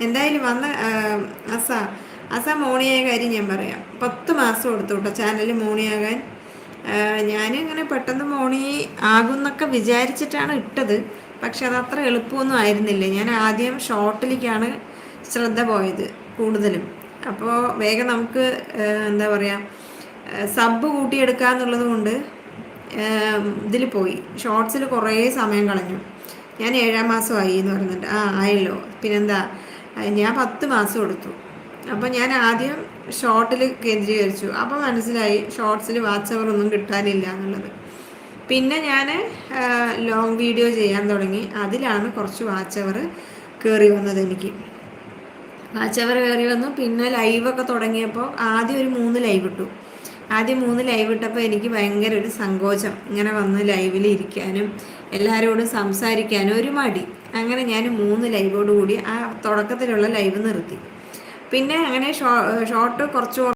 എന്തായാലും വന്ന അസ അസ മോണിയായ കാര്യം ഞാൻ പറയാം. 10 മാസം എടുത്തു കേട്ടോ ചാനൽ മോണിയാകാൻ. ഞാനിങ്ങനെ പെട്ടെന്ന് മോണി ആകുന്നൊക്കെ വിചാരിച്ചിട്ടാണ് ഇട്ടത്. പക്ഷെ അതത്ര എളുപ്പമൊന്നും ആയിരുന്നില്ല. ഞാൻ ആദ്യം ഷോർട്ടിലേക്കാണ് ശ്രദ്ധ പോയത് കൂടുതലും. അപ്പോൾ വേഗം നമുക്ക് എന്താ പറയുക, സബ് കൂട്ടിയെടുക്കുക എന്നുള്ളത് കൊണ്ട് ഇതിൽ പോയി ഷോർട്സിൽ കുറേ സമയം കളഞ്ഞു. ഞാൻ 7 മാസമായി എന്ന് പറയുന്നുണ്ട്. ആയല്ലോ പിന്നെന്താ, ഞാൻ 10 മാസം എടുത്തു. അപ്പോൾ ഞാൻ ആദ്യം ഷോർട്ടിൽ കേന്ദ്രീകരിച്ചു. അപ്പോൾ മനസ്സിലായി ഷോർട്സിൽ വാച്ച് അവർ ഒന്നും കിട്ടാനില്ല എന്നുള്ളത്. പിന്നെ ഞാൻ ലോങ് വീഡിയോ ചെയ്യാൻ തുടങ്ങി. അതിലാണ് കുറച്ച് വാച്ച് അവർ കയറി വന്നത്. എനിക്ക് വാച്ച് അവർ കയറി വന്നു. പിന്നെ ലൈവൊക്കെ തുടങ്ങിയപ്പോൾ ആദ്യം ഒരു 3 ലൈവ് ഇട്ടു. ആദ്യം 3 ലൈവ് ഇട്ടപ്പോൾ എനിക്ക് ഭയങ്കര ഒരു സങ്കോചം, ഇങ്ങനെ വന്ന് ലൈവിൽ ഇരിക്കാനും എല്ലാവരോടും സംസാരിക്കാനും ഒരു മടി. അങ്ങനെ ഞാൻ 3 ലൈവോടുകൂടി ആ തുടക്കത്തിലുള്ള ലൈവ് നിർത്തി. പിന്നെ അങ്ങനെ ഷോർട്ട് കുറച്ച്